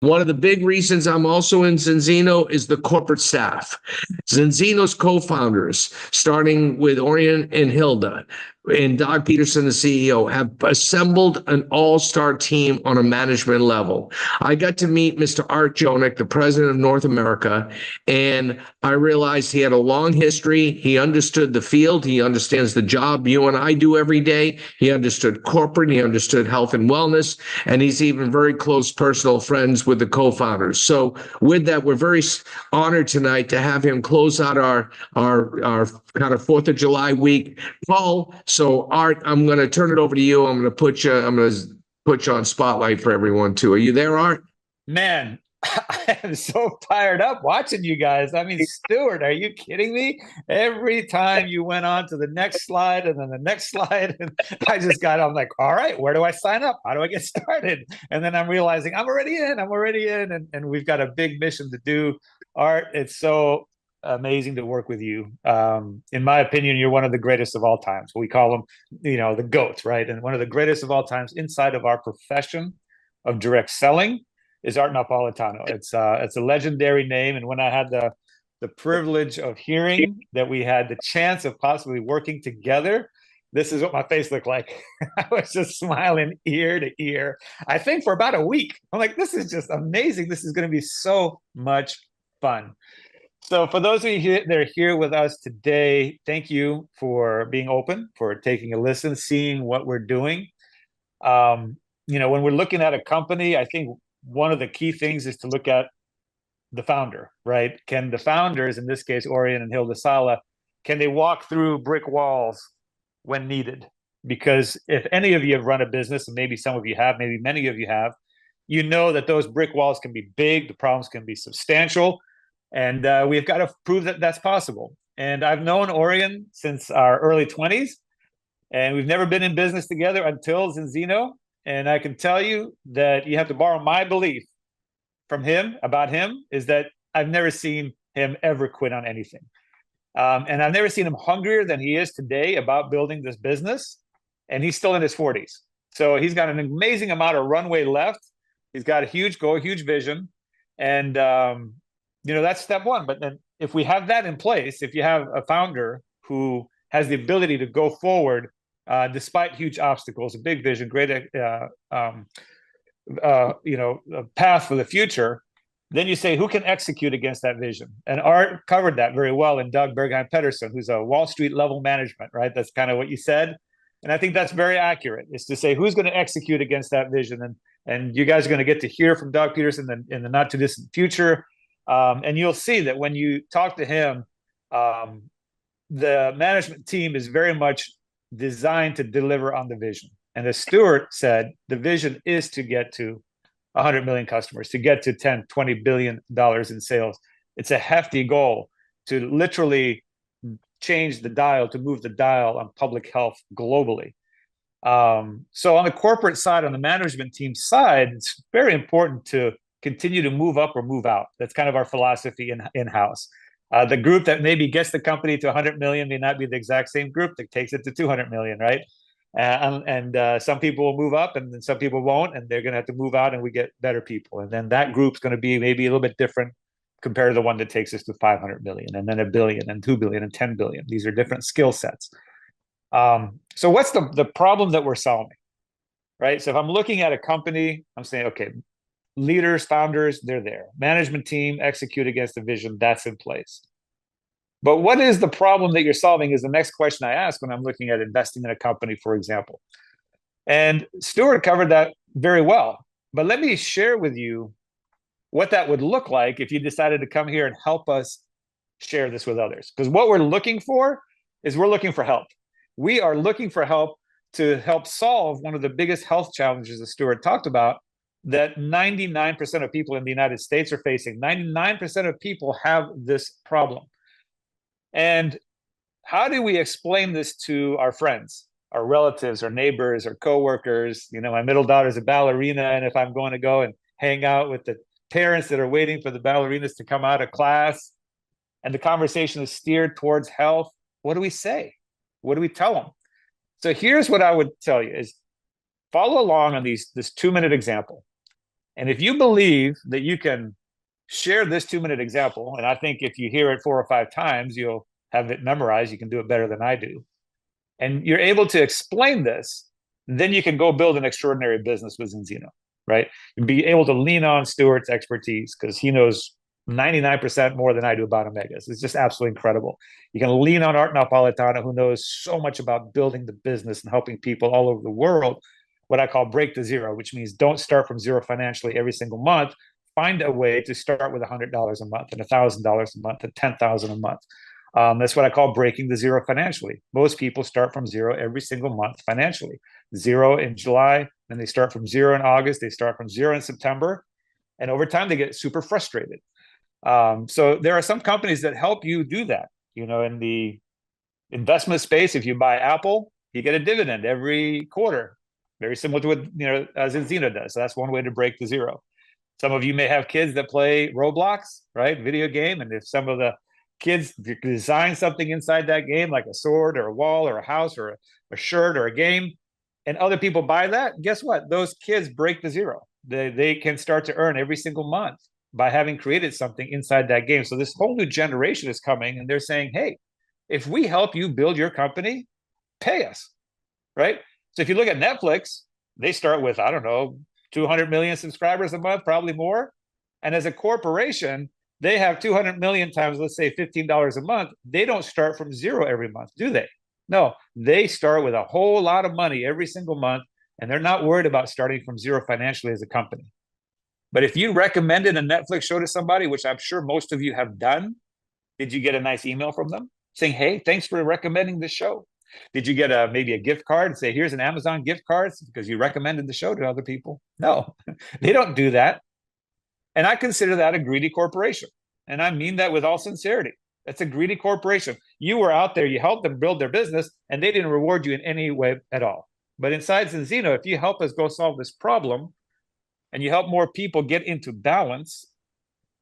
One of the big reasons I'm also in Zinzino is the corporate staff. Zinzino's co-founders, starting with Orion and Hilda, and Doug Peterson, the CEO, have assembled an all-star team on a management level. I got to meet Mr. Art Jonick, the president of North America, and I realized he had a long history. He understood the field. He understands the job you and I do every day. He understood corporate. He understood health and wellness, and he's even very close personal friends with the co-founders. So with that, we're very honored tonight to have him close out our kind of 4th of July week. Paul, so Art, I'm going to turn it over to you. I'm going to put you on spotlight for everyone too. Are you there, Art? Man, I am so fired up watching you guys. I mean, Stuart, are you kidding me? Every time you went on to the next slide and then the next slide, and I'm like, all right, where do I sign up? How do I get started? And then I'm realizing I'm already in, and we've got a big mission to do. Art, it's so amazing to work with you. In my opinion, you're one of the greatest of all times. We call them, the GOATs, right? And one of the greatest of all times inside of our profession of direct selling is Art Napolitano. It's a legendary name. And when I had the privilege of hearing that we had the chance of possibly working together, this is what my face looked like. I was just smiling ear to ear, I think for about a week. I'm like, this is just amazing. This is going to be so much fun. So for those of you that are here with us today, thank you for being open, for taking a listen, seeing what we're doing. When we're looking at a company, I think one of the key things is to look at the founder, right? Can the founders, in this case, Orion and Hilda Sala, can they walk through brick walls when needed? Because if any of you have run a business, and maybe some of you have, maybe many of you have, you know that those brick walls can be big, the problems can be substantial, and we've got to prove that that's possible. And I've known Orion since our early 20s, and we've never been in business together until Zinzino. And I can tell you that you have to borrow my belief from him about him is that I've never seen him ever quit on anything. And I've never seen him hungrier than he is today about building this business. And he's still in his 40s. So he's got an amazing amount of runway left. He's got a huge goal, huge vision. And, that's step one. But then if we have that in place, if you have a founder who has the ability to go forward despite huge obstacles, a big vision, great, a path for the future, then you say, who can execute against that vision? And Art covered that very well in Doug Bergheim Pedersen, who's a Wall Street level management, right? That's kind of what you said. And I think that's very accurate, is to say, who's going to execute against that vision? And you guys are going to get to hear from Doug Peterson in the not too distant future. And you'll see that when you talk to him, the management team is very much designed to deliver on the vision. And as Stuart said, the vision is to get to 100 million customers, to get to 10, $20 billion in sales. It's a hefty goal to literally change the dial, to move the dial on public health globally. So on the corporate side, on the management team side, it's very important to continue to move up or move out. That's kind of our philosophy in-house. The group that maybe gets the company to 100 million may not be the exact same group that takes it to 200 million, right? And some people will move up and then some people won't, and they're going to have to move out and we get better people. And then that group's going to be maybe a little bit different compared to the one that takes us to 500 million and then a billion and 2 billion and 10 billion. These are different skill sets. So what's the problem that we're solving, right? So if I'm looking at a company, I'm saying, okay, leaders, founders, they're there. Management team, execute against the vision, that's in place. But what is the problem that you're solving is the next question I ask when I'm looking at investing in a company, for example. And Stuart covered that very well. But let me share with you what that would look like if you decided to come here and help us share this with others. Because what we're looking for is we're looking for help. We are looking for help to help solve one of the biggest health challenges that Stuart talked about, that 99% of people in the United States are facing. 99% of people have this problem. And how do we explain this to our friends, our relatives, our neighbors, our coworkers? My middle daughter's a ballerina, and if I'm going to go and hang out with the parents that are waiting for the ballerinas to come out of class, and the conversation is steered towards health, what do we say? What do we tell them? So here's what I would tell you is follow along on this 2-minute example. And if you believe that you can share this 2-minute example, and I think if you hear it 4 or 5 times, you'll have it memorized. You can do it better than I do. And you're able to explain this, then you can go build an extraordinary business with Zinzino, right? And be able to lean on Stuart's expertise because he knows 99% more than I do about Omegas. It's just absolutely incredible. You can lean on Art Napolitano, who knows so much about building the business and helping people all over the world, what I call break to zero, which means don't start from zero financially every single month. Find a way to start with $100 a month and $1,000 a month and $10,000 a month. That's what I call breaking the zero financially. Most people start from zero every single month financially. Zero in July, then they start from zero in August, they start from zero in September, and over time they get super frustrated. So there are some companies that help you do that. You know, in the investment space, if you buy Apple, you get a dividend every quarter, very similar to what Zinzino does. So that's one way to break the zero. Some of you may have kids that play Roblox, right? Video game, and if some of the kids design something inside that game, like a sword or a wall or a house or a shirt or a game, and other people buy that, guess what? Those kids break the zero. They can start to earn every single month by having created something inside that game. So this whole new generation is coming, and they're saying, hey, if we help you build your company, pay us, right? So if you look at Netflix, they start with, I don't know, 200 million subscribers a month, probably more. And as a corporation, they have 200 million times, let's say $15 a month. They don't start from zero every month, do they? No, they start with a whole lot of money every single month, and they're not worried about starting from zero financially as a company. But if you recommended a Netflix show to somebody, which I'm sure most of you have done, did you get a nice email from them saying, hey, thanks for recommending the show? Did you get maybe a gift card and say, here's an Amazon gift card because you recommended the show to other people? No, they don't do that. And I consider that a greedy corporation. And I mean that with all sincerity. That's a greedy corporation. You were out there, you helped them build their business, and they didn't reward you in any way at all. But inside Zinzino, if you help us go solve this problem and you help more people get into balance,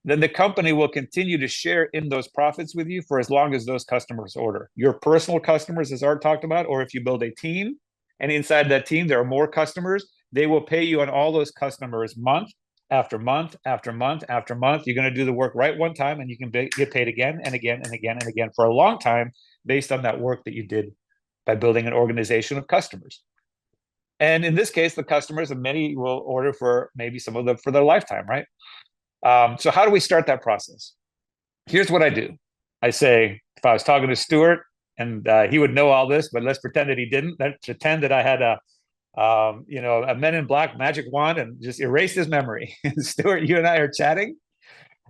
then the company will continue to share in those profits with you for as long as those customers order. Your personal customers, as Art talked about, or if you build a team, and inside that team there are more customers, they will pay you on all those customers month after month after month after month. You're going to do the work right one time, and you can get paid again and again and again and again for a long time based on that work that you did by building an organization of customers. And in this case, the customers, and many will order for maybe some of them for their lifetime, right? So how do we start that process? Here's what I do. I say, if I was talking to Stuart, and he would know all this, but let's pretend that he didn't. Let's pretend that I had a Men in Black magic wand and just erase his memory. Stuart, you and I are chatting,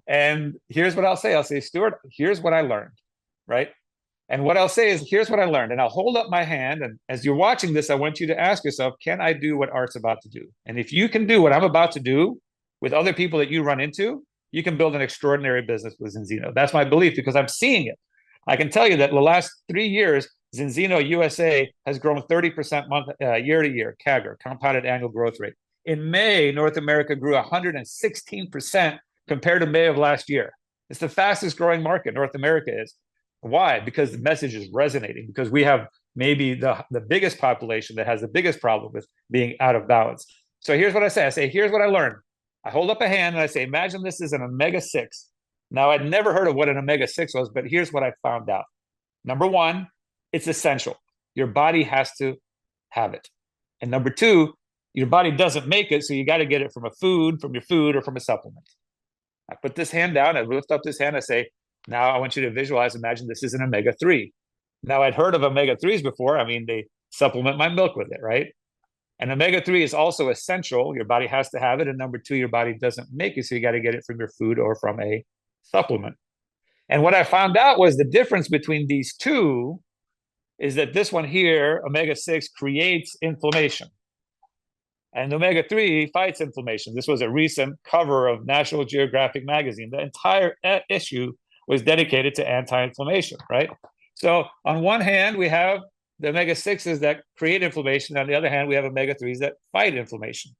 and here's what I'll say. I'll say, Stuart, here's what I learned, right? And what I'll say is, here's what I learned. And I'll hold up my hand. And as you're watching this, I want you to ask yourself, can I do what Art's about to do? And if you can do what I'm about to do with other people that you run into, you can build an extraordinary business with Zinzino. That's my belief because I'm seeing it. I can tell you that in the last 3 years, Zinzino USA has grown 30% year to year, CAGR, compounded annual growth rate. In May, North America grew 116% compared to May of last year. It's the fastest growing market North America is. Why? Because the message is resonating, because we have maybe the biggest population that has the biggest problem with being out of balance. So here's what I say. I say, here's what I learned. I hold up a hand and I say, imagine this is an omega-6. Now, I'd never heard of what an omega-6 was, but here's what I found out. Number one, it's essential. Your body has to have it. And number two, your body doesn't make it, so you got to get it from your food, or from a supplement. I put this hand down, I lift up this hand, I say, now I want you to visualize, imagine this is an omega-3. Now, I'd heard of omega-3s before. I mean, they supplement my milk with it, right? And omega-3 is also essential. Your body has to have it. And number two, your body doesn't make it, so you got to get it from your food or from a supplement. And what I found out was the difference between these two is that this one here, omega-6, creates inflammation. And omega-3 fights inflammation. This was a recent cover of National Geographic magazine. The entire issue was dedicated to anti-inflammation, right? So on one hand, we have the omega-6s that create inflammation. On the other hand, we have omega-3s that fight inflammation.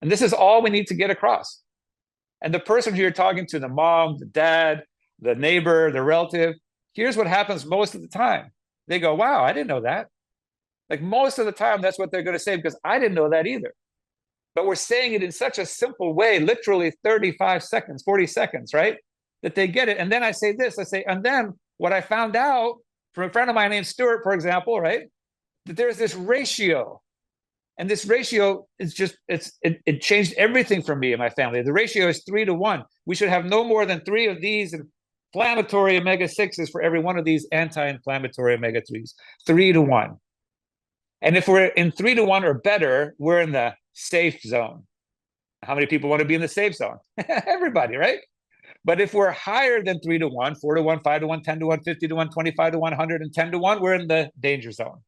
And this is all we need to get across. And the person who you're talking to, the mom, the dad, the neighbor, the relative, here's what happens most of the time. They go, wow, I didn't know that. Like most of the time, that's what they're going to say, because I didn't know that either. but we're saying it in such a simple way, literally 35 seconds, 40 seconds, right? That they get it. And then I say this, and then what I found out from a friend of mine named Stuart, for example, right? That there's this ratio. And this ratio is just, it changed everything for me and my family. The ratio is 3-to-1. We should have no more than 3 of these inflammatory omega-6s for every one of these anti-inflammatory omega-3s, 3-to-1. And if we're in 3-to-1 or better, we're in the safe zone. How many people want to be in the safe zone? Everybody, right? But if we're higher than 3-to-1, 4-to-1, 5-to-1, 10-to-1, 50-to-1, 25-to-1, 110-to-1, we're in the danger zone.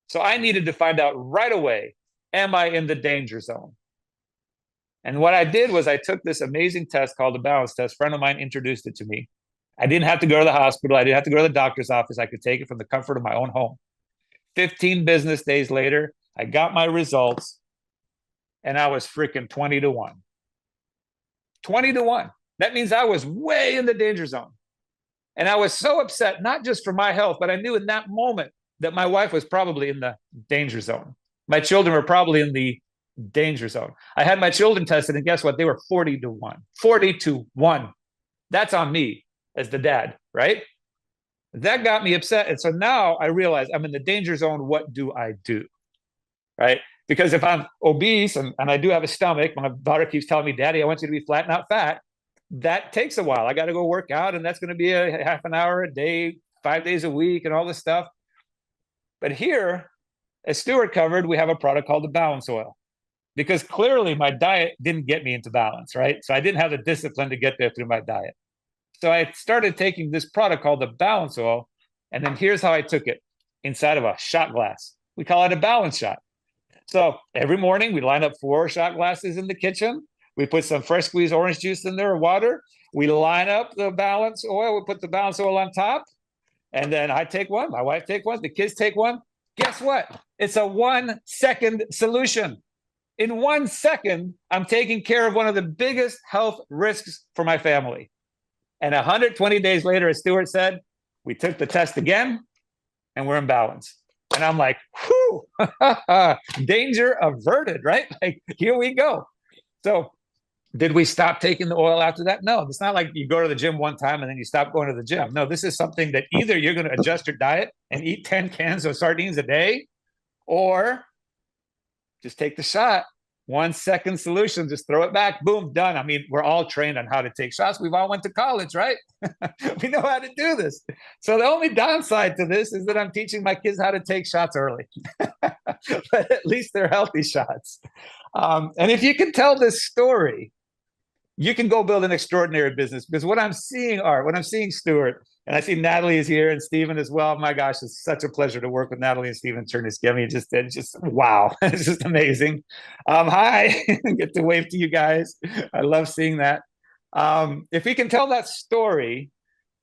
So I needed to find out right away, am I in the danger zone? And what I did was I took this amazing test called the balance test. A friend of mine introduced it to me. I didn't have to go to the hospital. I didn't have to go to the doctor's office. I could take it from the comfort of my own home. 15 business days later, I got my results, and I was freaking 20-to-1. 20-to-1. That means I was way in the danger zone. And I was so upset, not just for my health, but I knew in that moment that my wife was probably in the danger zone. My children were probably in the danger zone. I had my children tested, and guess what? They were 40-to-1. 40-to-1. That's on me as the dad, right? That got me upset. And so now I realize I'm in the danger zone. What do I do? Right? Because if I'm obese and I do have a stomach, my daughter keeps telling me, Daddy, I want you to be fat, not fat. That takes a while. I got to go work out, and that's going to be a half an hour a day, 5 days a week, and all this stuff. But here, as Stuart covered, we have a product called the balance oil, because clearly my diet didn't get me into balance, right? So I didn't have the discipline to get there through my diet. So I started taking this product called the balance oil, and then here's how I took it inside of a shot glass. We call it a balance shot. So every morning we line up 4 shot glasses in the kitchen. We put some fresh squeezed orange juice in there or water. We line up the balance oil. We put the balance oil on top. And then I take one, my wife take one, the kids take one. Guess what? It's a 1-second solution. In 1 second, I'm taking care of one of the biggest health risks for my family. And 120 days later, as Stuart said, we took the test again, and we're in balance. And I'm like, whew, danger averted, right? Like, here we go. So did we stop taking the oil after that? No, it's not like you go to the gym one time and then you stop going to the gym. No, this is something that either you're going to adjust your diet and eat 10 cans of sardines a day, or just take the shot. 1-second solution, just throw it back, boom, done. I mean, we're all trained on how to take shots. We've all went to college, right? We know how to do this. So the only downside to this is that I'm teaching my kids how to take shots early, but at least they're healthy shots. And if you can tell this story, you can go build an extraordinary business. Because what I'm seeing, Art, what I'm seeing, Stuart, and I see Natalie is here and Stephen as well. My gosh, it's such a pleasure to work with Natalie and Stephen Chernisky. I mean, it's just wow. It's just amazing. Hi, get to wave to you guys. I love seeing that. If we can tell that story,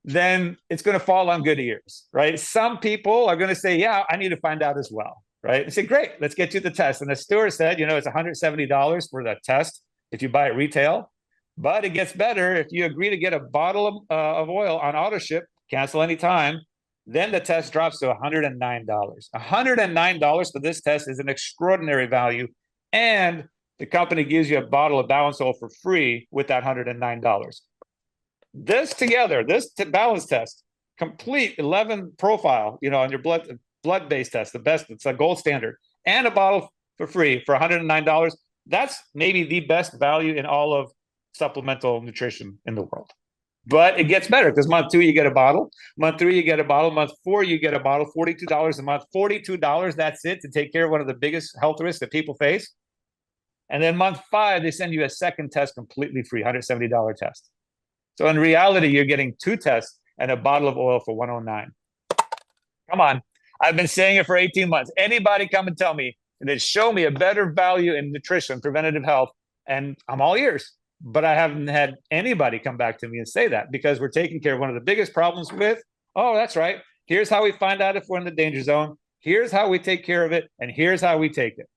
then it's going to fall on good ears, right? Some people are going to say, yeah, I need to find out as well, right? And say, great, let's get you the test. And as Stuart said, you know, it's $170 for the test if you buy it retail. But it gets better if you agree to get a bottle of oil on auto ship, cancel anytime, then the test drops to $109. $109 for this test is an extraordinary value. And the company gives you a bottle of balance oil for free with that $109. This together, this balance test, complete 11 profile, you know, on your blood-based test, the best, it's a gold standard, and a bottle for free for $109. That's maybe the best value in all of supplemental nutrition in the world. But it gets better, because month 2 you get a bottle, month 3 you get a bottle, month 4 you get a bottle, $42 a month. $42, that's it, to take care of one of the biggest health risks that people face. And then month 5 they send you a second test completely free, $170 test. So in reality, you're getting 2 tests and a bottle of oil for $109. Come on, I've been saying it for 18 months. Anybody come and tell me, and then show me a better value in nutrition, preventative health, and I'm all ears. But I haven't had anybody come back to me and say that, because we're taking care of one of the biggest problems with, oh, that's right, here's how we find out if we're in the danger zone, here's how we take care of it, and here's how we take it.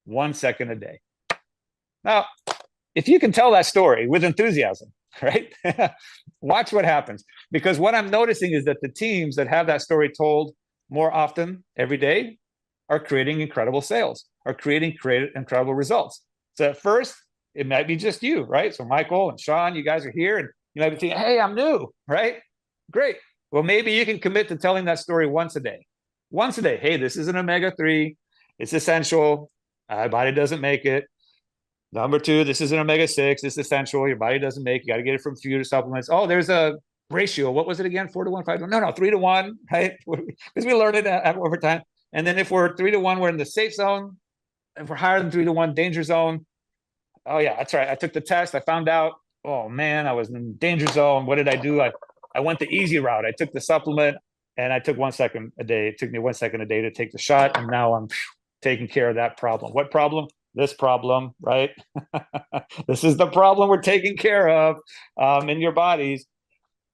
1 second a day. Now, if you can tell that story with enthusiasm, right? Watch what happens. Because what I'm noticing is that the teams that have that story told more often every day, are creating incredible sales, are creating incredible results. So at first, it might be just you, right? So Michael and Sean, you guys are here, and you might be thinking, hey, I'm new, right? Great. Well, maybe you can commit to telling that story once a day. Once a day. Hey, this is an omega-3. It's essential. My body doesn't make it. Number 2, this is an omega-6. It's essential. Your body doesn't make it. You got to get it from food or supplements. Oh, there's a ratio. What was it again? 4 to 1, 5 to 1? No, 3 to 1, right? Because we learned it over time. And then if we're 3 to 1, we're in the safe zone. If we're higher than 3 to 1, danger zone. Oh, yeah, that's right. I took the test. I found out, oh, man, I was in danger zone. What did I do? I went the easy route. I took the supplement, and I took 1 second a day. It took me 1 second a day to take the shot, and now I'm taking care of that problem. What problem? This problem, right? This is the problem we're taking care of in your bodies.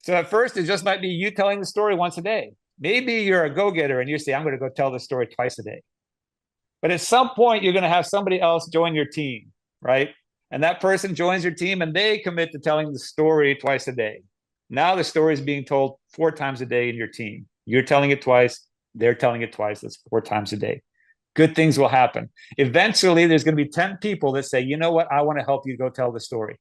So at first, it just might be you telling the story once a day. Maybe you're a go-getter and you say, I'm going to go tell the story twice a day. But at some point, you're going to have somebody else join your team, right? And that person joins your team and they commit to telling the story twice a day. Now the story is being told 4 times a day in your team. You're telling it twice. They're telling it twice. That's 4 times a day. Good things will happen. Eventually, there's going to be 10 people that say, you know what? I want to help you go tell the story.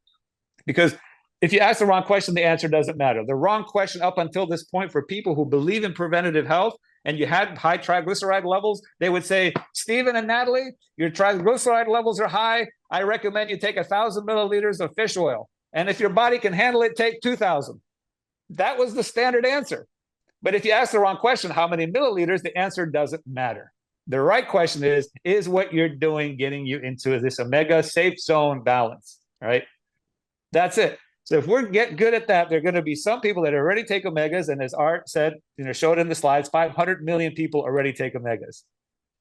Because if you ask the wrong question, the answer doesn't matter. The wrong question up until this point for people who believe in preventative health and you had high triglyceride levels, they would say, Stephen and Natalie, your triglyceride levels are high. I recommend you take 1,000 milliliters of fish oil. And if your body can handle it, take 2,000. That was the standard answer. But if you ask the wrong question, how many milliliters, the answer doesn't matter. The right question is what you're doing getting you into this omega safe zone balance, right? That's it. So if we're get good at that, there are going to be some people that already take omegas. And as Art said, showed in the slides, 500 million people already take omegas.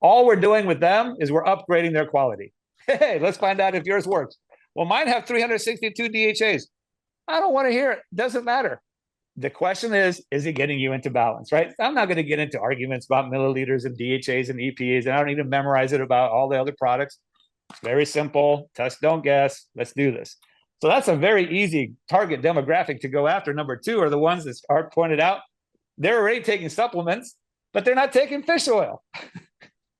All we're doing with them is we're upgrading their quality. Hey, let's find out if yours works. Well, mine have 362 DHAs. I don't want to hear it. Doesn't matter. The question is it getting you into balance, right? I'm not going to get into arguments about milliliters and DHAs and EPAs, and I don't need to memorize it about all the other products. It's very simple. Test, don't guess. Let's do this. So that's a very easy target demographic to go after. Number 2 are the ones that Art pointed out. They're already taking supplements, but they're not taking fish oil.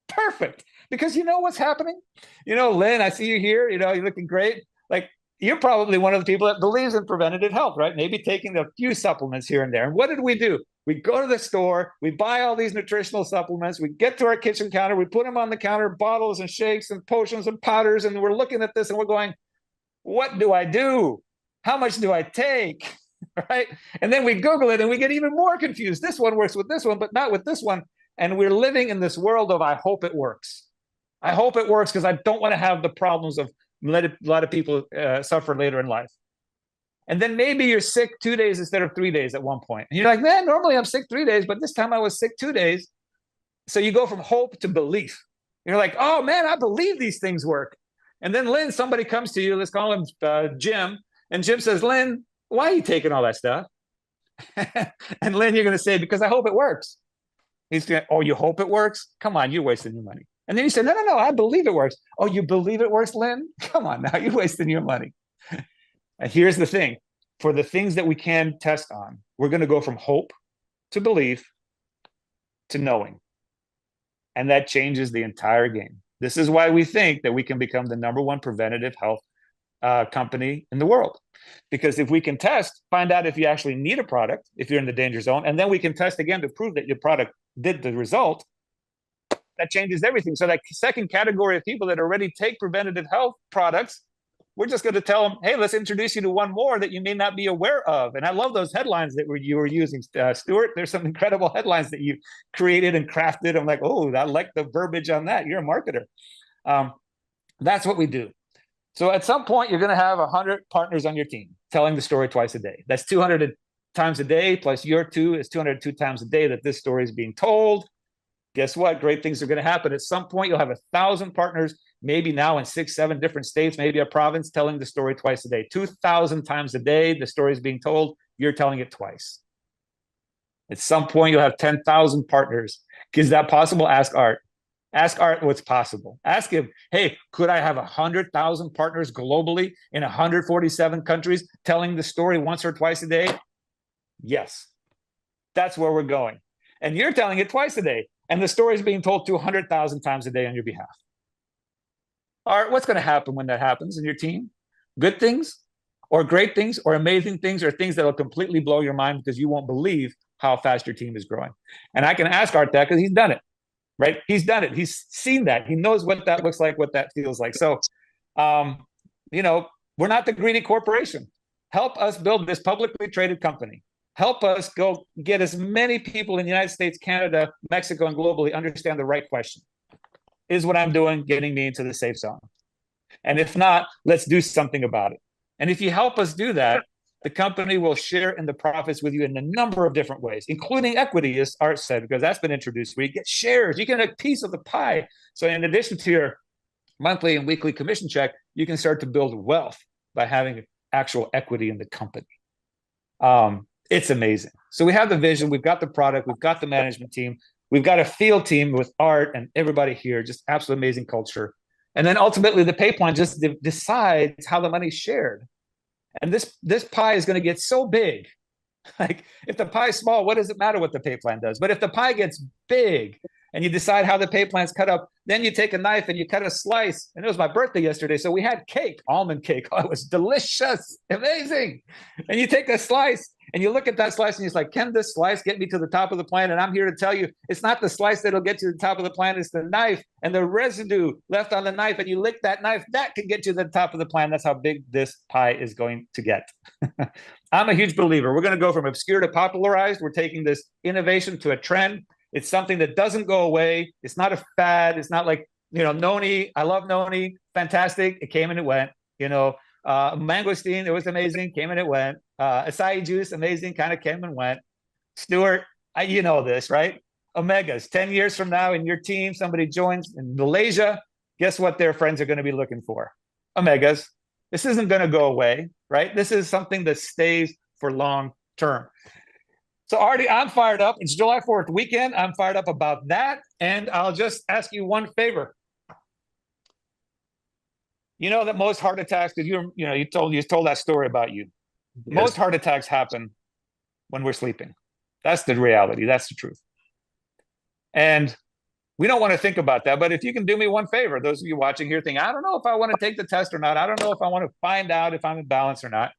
Perfect. Because you know what's happening? Lynn, I see you here. You're looking great. Like, you're probably one of the people that believes in preventative health, right? Maybe taking a few supplements here and there. And what did we do? We go to the store, we buy all these nutritional supplements, we get to our kitchen counter, we put them on the counter, bottles and shakes and potions and powders, and we're looking at this and we're going, what do I do? How much do I take? Right? And then we Google it and we get even more confused. This one works with this one, but not with this one. And we're living in this world of, I hope it works. I hope it works because I don't want to have the problems of a lot of people suffer later in life. And then maybe you're sick 2 days instead of 3 days at one point. And you're like, man, normally I'm sick 3 days, but this time I was sick 2 days. So you go from hope to belief. You're like, oh man, I believe these things work. And then Lynn, somebody comes to you, let's call him Jim. And Jim says, Lynn, why are you taking all that stuff? And Lynn, you're going to say, because I hope it works. He's going, oh, you hope it works? Come on, you're wasting your money. And then you say, no, I believe it works. Oh, you believe it works, Lynn? Come on now, you're wasting your money. And here's the thing. For the things that we can test on, we're going to go from hope to belief to knowing. And that changes the entire game. This is why we think that we can become the #1 preventative health company in the world. Because if we can test, find out if you actually need a product, if you're in the danger zone, and then we can test again to prove that your product did the result, that changes everything. So that second category of people that already take preventative health products, we're just going to tell them, hey, let's introduce you to one more that you may not be aware of. And I love those headlines that you were using, Stuart. There's some incredible headlines that you created and crafted. I'm like, oh, I like the verbiage on that. You're a marketer. That's what we do. So at some point, you're going to have 100 partners on your team telling the story twice a day. That's 200 times a day, plus your 2 is 202 times a day that this story is being told. Guess what? Great things are going to happen. At some point, you'll have 1,000 partners, maybe now in 6, 7 different states, maybe a province, telling the story twice a day. 2,000 times a day, the story is being told. You're telling it twice. At some point, you'll have 10,000 partners. Is that possible? Ask Art. Ask Art what's possible. Ask him, hey, could I have 100,000 partners globally in 147 countries telling the story once or twice a day? Yes. That's where we're going. And you're telling it twice a day. And the story is being told 200,000 times a day on your behalf. All right, what's going to happen when that happens in your team? Good things or great things or amazing things or things that will completely blow your mind because you won't believe how fast your team is growing. And I can ask Art that because he's done it, right? He's done it. He's seen that. He knows what that looks like, what that feels like. So, you know, we're not the greedy corporation. Help us build this publicly traded company. Help us go get as many people in the United States, Canada, Mexico, and globally understand the right question. Is what I'm doing getting me into the safe zone? And if not, let's do something about it. And if you help us do that, the company will share in the profits with you in a number of different ways, including equity, as Art said, because that's been introduced, where you get shares, you get a piece of the pie. So in addition to your monthly and weekly commission check, you can start to build wealth by having actual equity in the company. It's amazing. So we have the vision, we've got the product, we've got the management team, we've got a field team with Art and everybody here, just absolutely amazing culture. And then ultimately the pay plan just decides how the money's shared. And this pie is going to get so big. Like if the pie is small, what does it matter what the pay plan does? But if the pie gets big and you decide how the pay plan's cut up, then you take a knife and you cut a slice. And it was my birthday yesterday, so we had cake, almond cake. Oh, it was delicious, amazing. And you take a slice and you look at that slice and you're like, can this slice get me to the top of the plan? And I'm here to tell you, it's not the slice that'll get you to the top of the plan, it's the knife and the residue left on the knife. And you lick that knife, that can get you to the top of the plan. That's how big this pie is going to get. I'm a huge believer. We're going to go from obscure to popularized. We're taking this innovation to a trend. It's something that doesn't go away. It's not a fad. It's not like, you know, noni. I love noni. Fantastic. It came and it went. You know, mangosteen, it was amazing. Came and it went. Acai juice, amazing. Kind of came and went. Stuart, you know this, right? Omegas. 10 years from now in your team, somebody joins in Malaysia. Guess what their friends are going to be looking for? Omegas. This isn't going to go away, right? This is something that stays for long term. So Artie, I'm fired up. It's July 4th weekend. I'm fired up about that. And I'll just ask you one favor. You know that most heart attacks, because you told that story about you. Yes. Most heart attacks happen when we're sleeping. That's the reality. That's the truth. And we don't want to think about that. But if you can do me one favor, those of you watching here think, I don't know if I want to take the test or not. I don't know if I want to find out if I'm in balance or not.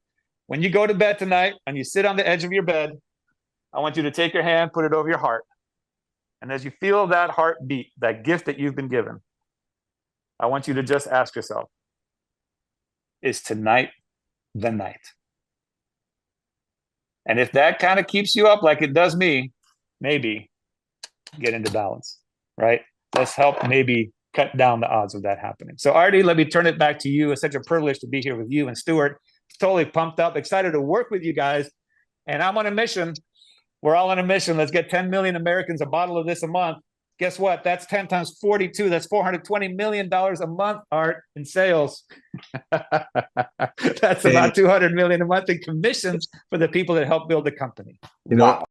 When you go to bed tonight and you sit on the edge of your bed, I want you to take your hand, put it over your heart. And as you feel that heartbeat, that gift that you've been given, I want you to just ask yourself, is tonight the night? And if that kind of keeps you up like it does me, maybe get into balance, right? Let's help maybe cut down the odds of that happening. So Artie, let me turn it back to you. It's such a privilege to be here with you and Stuart. Totally pumped up, excited to work with you guys. And I'm on a mission. We're all on a mission. Let's get 10 million Americans a bottle of this a month. Guess what? That's 10 times 42. That's $420 million a month, Art, in sales. That's about $200 million a month in commissions for the people that help build the company. You know,